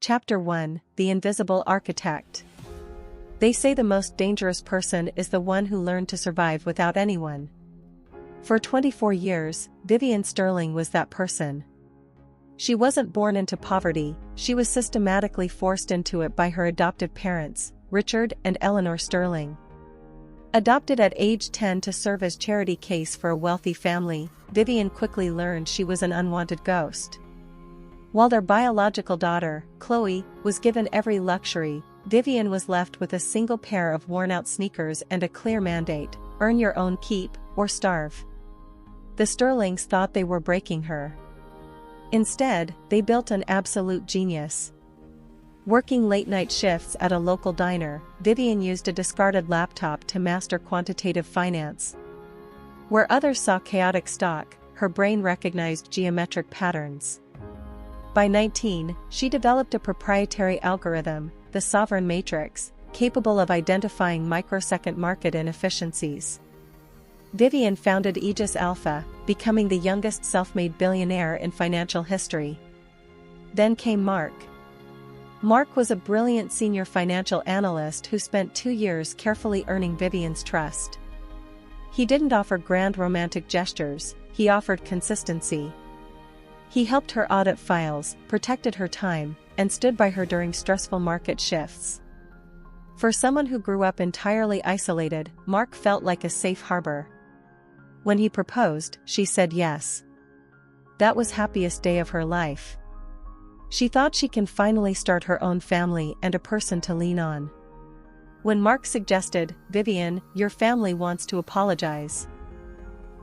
Chapter 1: The Invisible Architect. They say the most dangerous person is the one who learned to survive without anyone. For 24 years, Vivian Sterling was that person. She wasn't born into poverty, she was systematically forced into it by her adoptive parents, Richard and Eleanor Sterling. Adopted at age 10 to serve as charity case for a wealthy family, Vivian quickly learned she was an unwanted ghost. While their biological daughter, Chloe, was given every luxury, Vivian was left with a single pair of worn-out sneakers and a clear mandate: earn your own keep, or starve. The Sterlings thought they were breaking her. Instead, they built an absolute genius. Working late-night shifts at a local diner, Vivian used a discarded laptop to master quantitative finance. Where others saw chaotic stock, her brain recognized geometric patterns. By 19, she developed a proprietary algorithm, the Sovereign Matrix, capable of identifying microsecond market inefficiencies. Vivian founded Aegis Alpha, becoming the youngest self-made billionaire in financial history. Then came Mark. Mark was a brilliant senior financial analyst who spent 2 years carefully earning Vivian's trust. He didn't offer grand romantic gestures, he offered consistency. He helped her audit files, protected her time, and stood by her during stressful market shifts. For someone who grew up entirely isolated, Mark felt like a safe harbor. When he proposed, she said yes. That was the happiest day of her life. She thought she can finally start her own family and a person to lean on. When Mark suggested, "Vivian, your family wants to apologize.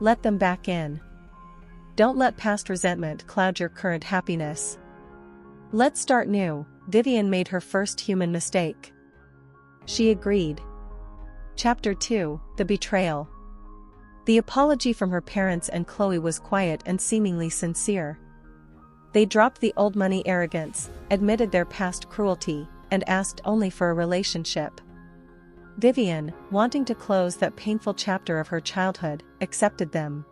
Let them back in. Don't let past resentment cloud your current happiness. Let's start new," Vivian made her first human mistake. She agreed. Chapter 2: The Betrayal. The apology from her parents and Chloe was quiet and seemingly sincere. They dropped the old money arrogance, admitted their past cruelty, and asked only for a relationship. Vivian, wanting to close that painful chapter of her childhood, accepted them.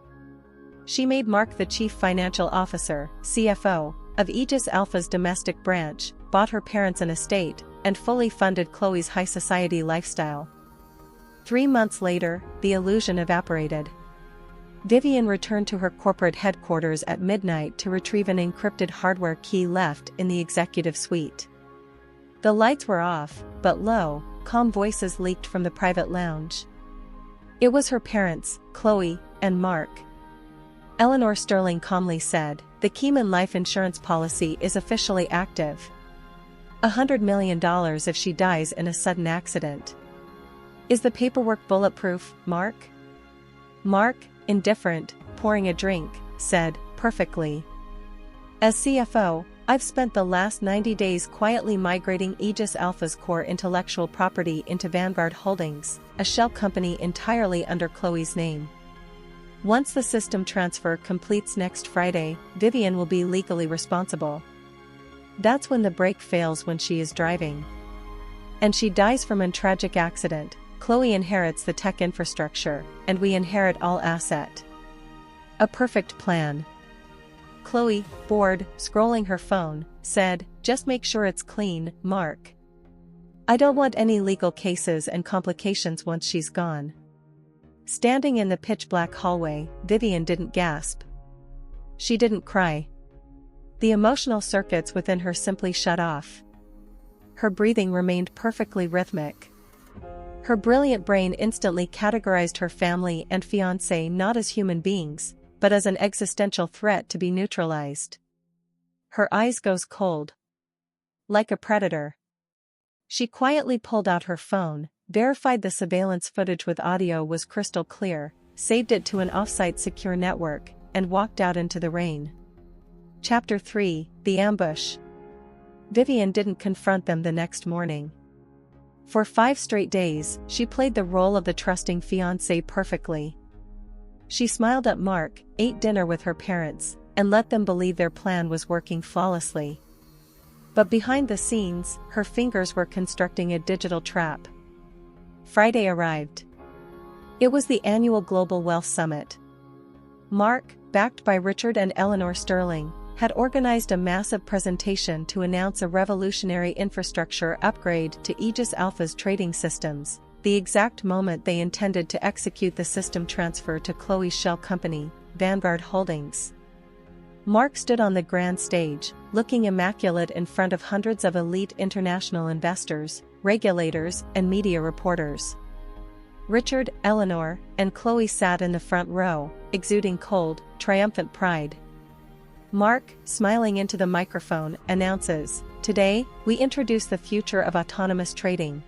She made Mark the chief financial officer, CFO, of Aegis Alpha's domestic branch, bought her parents an estate, and fully funded Chloe's high society lifestyle. 3 months later, the illusion evaporated. Vivian returned to her corporate headquarters at midnight to retrieve an encrypted hardware key left in the executive suite. The lights were off, but low, calm voices leaked from the private lounge. It was her parents, Chloe, and Mark. Eleanor Sterling calmly said, "The Keyman life insurance policy is officially active. $100 million if she dies in a sudden accident. Is the paperwork bulletproof, Mark?" Mark, indifferent, pouring a drink, said, "Perfectly. As CFO, I've spent the last 90 days quietly migrating Aegis Alpha's core intellectual property into Vanguard Holdings, a shell company entirely under Chloe's name. Once the system transfer completes next Friday, Vivian will be legally responsible. That's when the brake fails when she is driving. And she dies from a tragic accident. Chloe inherits the tech infrastructure, and we inherit all asset. A perfect plan." Chloe, bored, scrolling her phone, said, "Just make sure it's clean, Mark. I don't want any legal cases and complications once she's gone." Standing in the pitch-black hallway, Vivian didn't gasp. She didn't cry. The emotional circuits within her simply shut off. Her breathing remained perfectly rhythmic. Her brilliant brain instantly categorized her family and fiancé not as human beings, but as an existential threat to be neutralized. Her eyes goes cold. Like a predator. She quietly pulled out her phone, verified the surveillance footage with audio was crystal clear, saved it to an off-site secure network, and walked out into the rain. Chapter 3: The Ambush. Vivian didn't confront them the next morning. For 5 straight days, she played the role of the trusting fiancé perfectly. She smiled at Mark, ate dinner with her parents, and let them believe their plan was working flawlessly. But behind the scenes, her fingers were constructing a digital trap. Friday arrived. It was the annual Global Wealth Summit. Mark, backed by Richard and Eleanor Sterling, had organized a massive presentation to announce a revolutionary infrastructure upgrade to Aegis Alpha's trading systems, the exact moment they intended to execute the system transfer to Chloe's shell company, Vanguard Holdings. Mark stood on the grand stage, looking immaculate in front of hundreds of elite international investors, regulators, and media reporters. Richard, Eleanor, and Chloe sat in the front row, exuding cold, triumphant pride. Mark, smiling into the microphone, announces, "Today, we introduce the future of autonomous trading.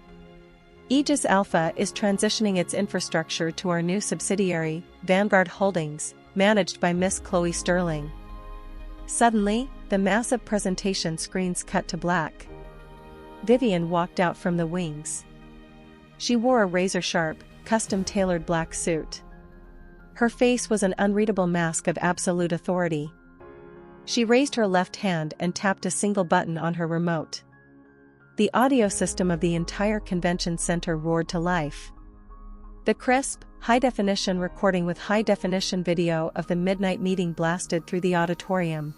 Aegis Alpha is transitioning its infrastructure to our new subsidiary, Vanguard Holdings, managed by Miss Chloe Sterling." Suddenly, the massive presentation screens cut to black. Vivian walked out from the wings. She wore a razor-sharp, custom-tailored black suit. Her face was an unreadable mask of absolute authority. She raised her left hand and tapped a single button on her remote. The audio system of the entire convention center roared to life. The crisp, high-definition recording with high-definition video of the midnight meeting blasted through the auditorium.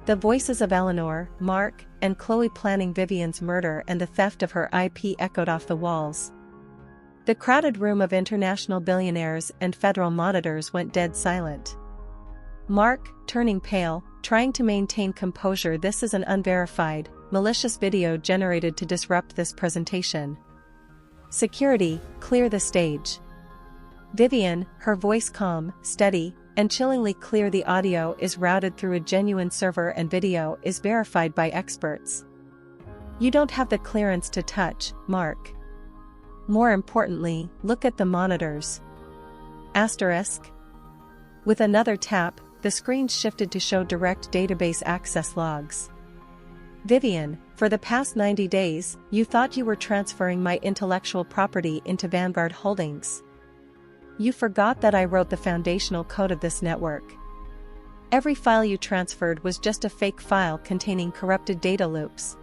The voices of Eleanor, Mark, and Chloe planning Vivian's murder and the theft of her IP echoed off the walls. The crowded room of international billionaires and federal monitors went dead silent. Mark, turning pale, trying to maintain composure. "This is an unverified, malicious video generated to disrupt this presentation. Security, clear the stage." Vivian, her voice calm, steady, and chillingly clear. "The audio is routed through a genuine server and video is verified by experts. You don't have the clearance to touch, Mark. More importantly, look at the monitors." Asterisk. With another tap, the screen shifted to show direct database access logs. "Vivian, for the past 90 days, you thought you were transferring my intellectual property into Vanguard Holdings. You forgot that I wrote the foundational code of this network. Every file you transferred was just a fake file containing corrupted data loops.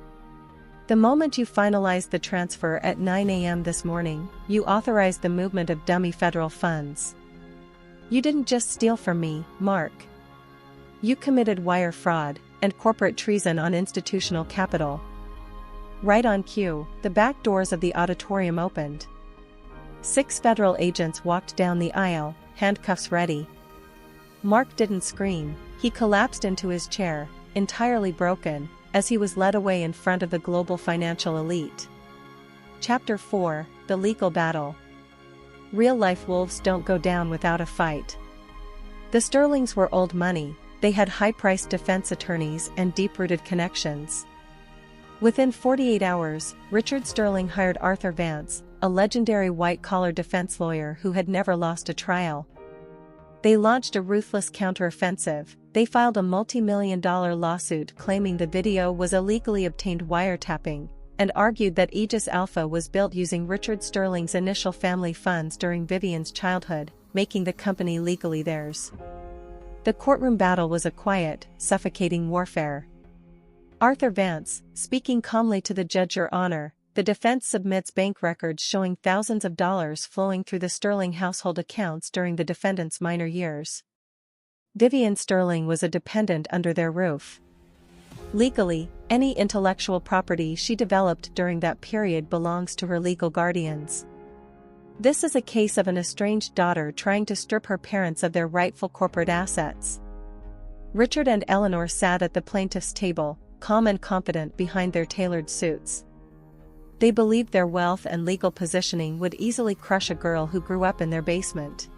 The moment you finalized the transfer at 9 a.m. this morning, you authorized the movement of dummy federal funds. You didn't just steal from me, Mark. You committed wire fraud and corporate treason on institutional capital." Right on cue, the back doors of the auditorium opened. 6 federal agents walked down the aisle, handcuffs ready. Mark didn't scream, he collapsed into his chair, entirely broken, as he was led away in front of the global financial elite. Chapter 4, The Legal Battle. Real-life wolves don't go down without a fight. The Sterlings were old money, they had high-priced defense attorneys and deep-rooted connections. Within 48 hours, Richard Sterling hired Arthur Vance, a legendary white-collar defense lawyer who had never lost a trial. They launched a ruthless counteroffensive. They filed a multi-million-dollar lawsuit claiming the video was illegally obtained wiretapping, and argued that Aegis Alpha was built using Richard Sterling's initial family funds during Vivian's childhood, making the company legally theirs. The courtroom battle was a quiet, suffocating warfare. Arthur Vance, speaking calmly to the judge, "Your Honor, the defense submits bank records showing thousands of dollars flowing through the Sterling household accounts during the defendant's minor years. Vivian Sterling was a dependent under their roof. Legally, any intellectual property she developed during that period belongs to her legal guardians. This is a case of an estranged daughter trying to strip her parents of their rightful corporate assets." Richard and Eleanor sat at the plaintiff's table, calm and confident behind their tailored suits. They believed their wealth and legal positioning would easily crush a girl who grew up in their basement.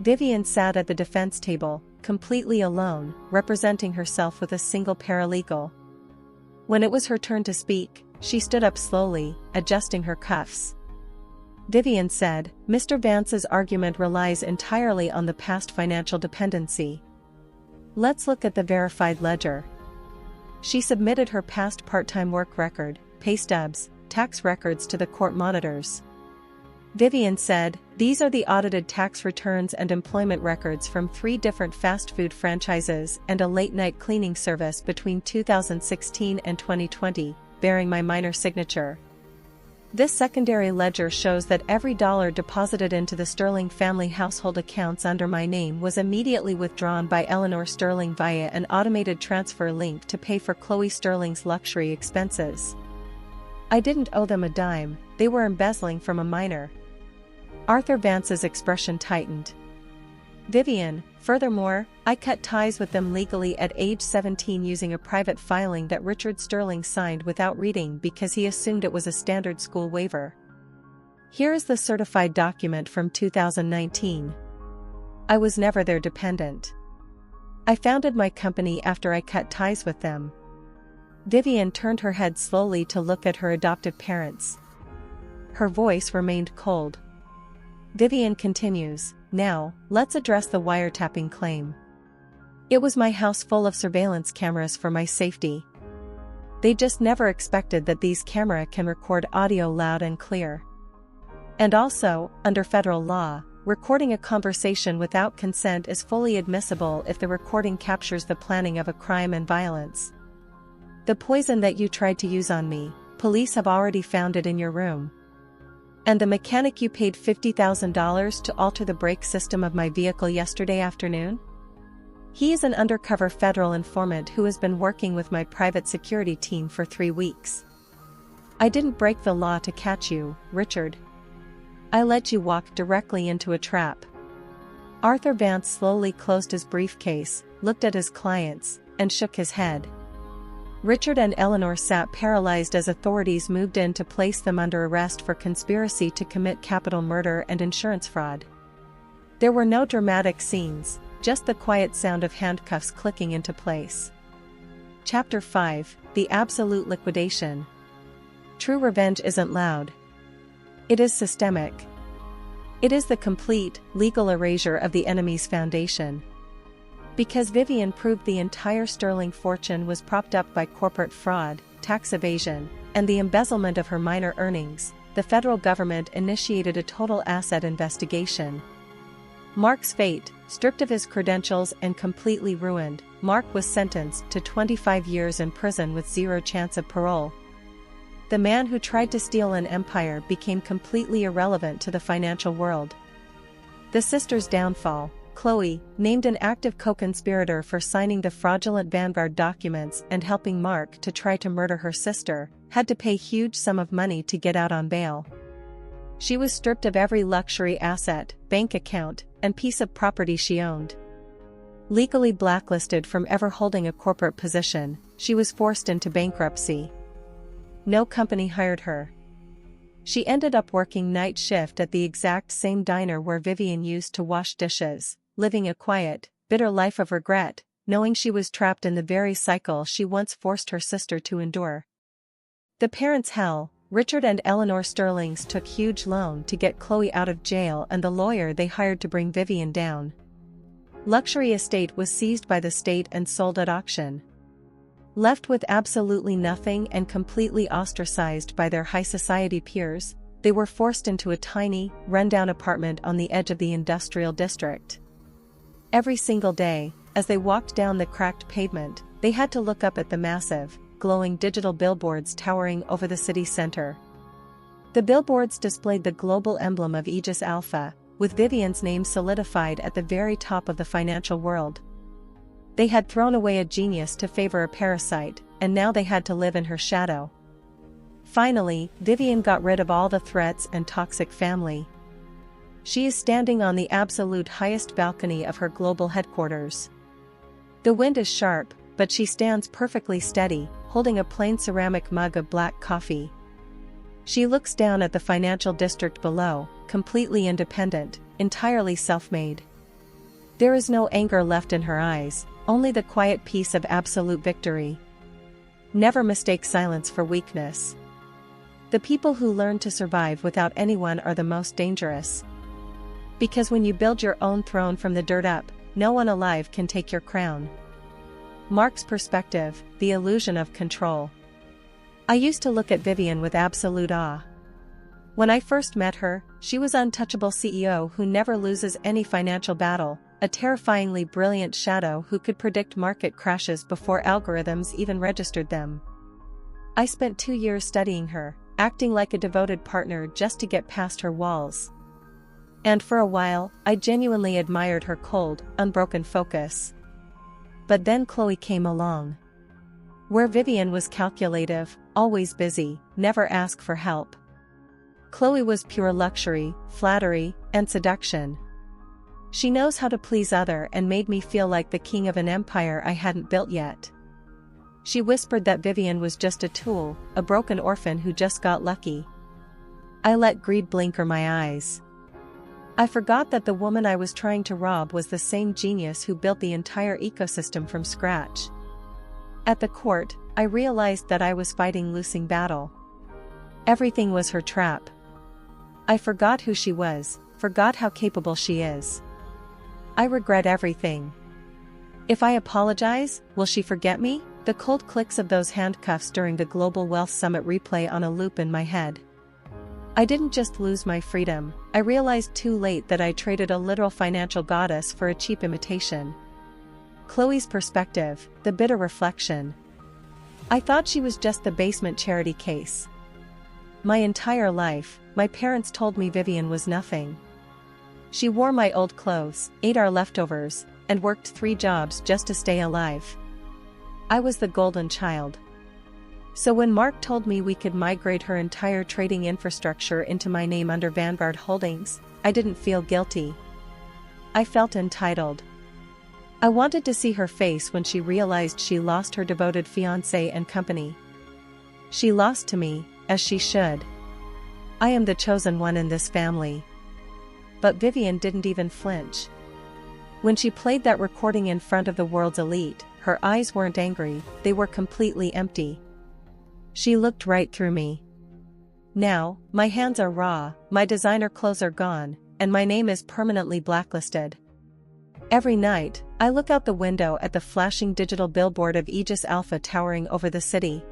Vivian sat at the defense table, completely alone, representing herself with a single paralegal. When it was her turn to speak, she stood up slowly, adjusting her cuffs. Vivian said, "Mr. Vance's argument relies entirely on the past financial dependency. Let's look at the verified ledger." She submitted her past part-time work record, pay stubs, tax records to the court monitors. Vivian said, "These are the audited tax returns and employment records from 3 different fast food franchises and a late-night cleaning service between 2016 and 2020, bearing my minor signature." This secondary ledger shows that every dollar deposited into the Sterling family household accounts under my name was immediately withdrawn by Eleanor Sterling via an automated transfer link to pay for Chloe Sterling's luxury expenses. I didn't owe them a dime, they were embezzling from a minor. Arthur Vance's expression tightened. Vivian, furthermore, I cut ties with them legally at age 17 using a private filing that Richard Sterling signed without reading because he assumed it was a standard school waiver. Here is the certified document from 2019. I was never their dependent. I founded my company after I cut ties with them. Vivian turned her head slowly to look at her adoptive parents. Her voice remained cold. Vivian continues, now, let's address the wiretapping claim. It was my house full of surveillance cameras for my safety. They just never expected that these cameras can record audio loud and clear. And also, under federal law, recording a conversation without consent is fully admissible if the recording captures the planning of a crime and violence. The poison that you tried to use on me, police have already found it in your room. And the mechanic you paid $50,000 to alter the brake system of my vehicle yesterday afternoon? He is an undercover federal informant who has been working with my private security team for 3 weeks. I didn't break the law to catch you, Richard. I let you walk directly into a trap. Arthur Vance slowly closed his briefcase, looked at his clients, and shook his head. Richard and Eleanor sat paralyzed as authorities moved in to place them under arrest for conspiracy to commit capital murder and insurance fraud. There were no dramatic scenes, just the quiet sound of handcuffs clicking into place. Chapter 5: The Absolute Liquidation. True revenge isn't loud. It is systemic. It is the complete, legal erasure of the enemy's foundation. Because Vivian proved the entire Sterling fortune was propped up by corporate fraud, tax evasion, and the embezzlement of her minor earnings, the federal government initiated a total asset investigation. Mark's fate, stripped of his credentials and completely ruined, Mark was sentenced to 25 years in prison with zero chance of parole. The man who tried to steal an empire became completely irrelevant to the financial world. The sisters' downfall. Chloe, named an active co-conspirator for signing the fraudulent Vanguard documents and helping Mark to try to murder her sister, had to pay a huge sum of money to get out on bail. She was stripped of every luxury asset, bank account, and piece of property she owned. Legally blacklisted from ever holding a corporate position, she was forced into bankruptcy. No company hired her. She ended up working night shift at the exact same diner where Vivian used to wash dishes, living a quiet, bitter life of regret, knowing she was trapped in the very cycle she once forced her sister to endure. The parents' hell. Richard and Eleanor Sterlings took huge loan to get Chloe out of jail and the lawyer they hired to bring Vivian down. Luxury estate was seized by the state and sold at auction. Left with absolutely nothing and completely ostracized by their high society peers, they were forced into a tiny, run-down apartment on the edge of the industrial district. Every single day, as they walked down the cracked pavement, they had to look up at the massive, glowing digital billboards towering over the city center. The billboards displayed the global emblem of Aegis Alpha, with Vivian's name solidified at the very top of the financial world. They had thrown away a genius to favor a parasite, and now they had to live in her shadow. Finally, Vivian got rid of all the threats and toxic family. She is standing on the absolute highest balcony of her global headquarters. The wind is sharp, but she stands perfectly steady, holding a plain ceramic mug of black coffee. She looks down at the financial district below, completely independent, entirely self-made. There is no anger left in her eyes, only the quiet peace of absolute victory. Never mistake silence for weakness. The people who learn to survive without anyone are the most dangerous. Because when you build your own throne from the dirt up, no one alive can take your crown. Mark's perspective, the illusion of control. I used to look at Vivian with absolute awe. When I first met her, she was an untouchable CEO who never loses any financial battle, a terrifyingly brilliant shadow who could predict market crashes before algorithms even registered them. I spent 2 years studying her, acting like a devoted partner just to get past her walls. And for a while, I genuinely admired her cold, unbroken focus. But then Chloe came along. Where Vivian was calculative, always busy, never asked for help, Chloe was pure luxury, flattery, and seduction. She knows how to please others and made me feel like the king of an empire I hadn't built yet. She whispered that Vivian was just a tool, a broken orphan who just got lucky. I let greed blinker my eyes. I forgot that the woman I was trying to rob was the same genius who built the entire ecosystem from scratch. At the court, I realized that I was fighting losing battle. Everything was her trap. I forgot who she was, forgot how capable she is. I regret everything. If I apologize, will she forget me? The cold clicks of those handcuffs during the Global Wealth Summit replay on a loop in my head. I didn't just lose my freedom, I realized too late that I traded a literal financial goddess for a cheap imitation. Chloe's perspective, the bitter reflection. I thought she was just the basement charity case. My entire life, my parents told me Vivian was nothing. She wore my old clothes, ate our leftovers, and worked 3 jobs just to stay alive. I was the golden child. So when Mark told me we could migrate her entire trading infrastructure into my name under Vanguard Holdings, I didn't feel guilty. I felt entitled. I wanted to see her face when she realized she lost her devoted fiancé and company. She lost to me, as she should. I am the chosen one in this family. But Vivian didn't even flinch. When she played that recording in front of the world's elite, her eyes weren't angry, they were completely empty. She looked right through me. Now, my hands are raw, my designer clothes are gone, and my name is permanently blacklisted. Every night, I look out the window at the flashing digital billboard of Aegis Alpha towering over the city.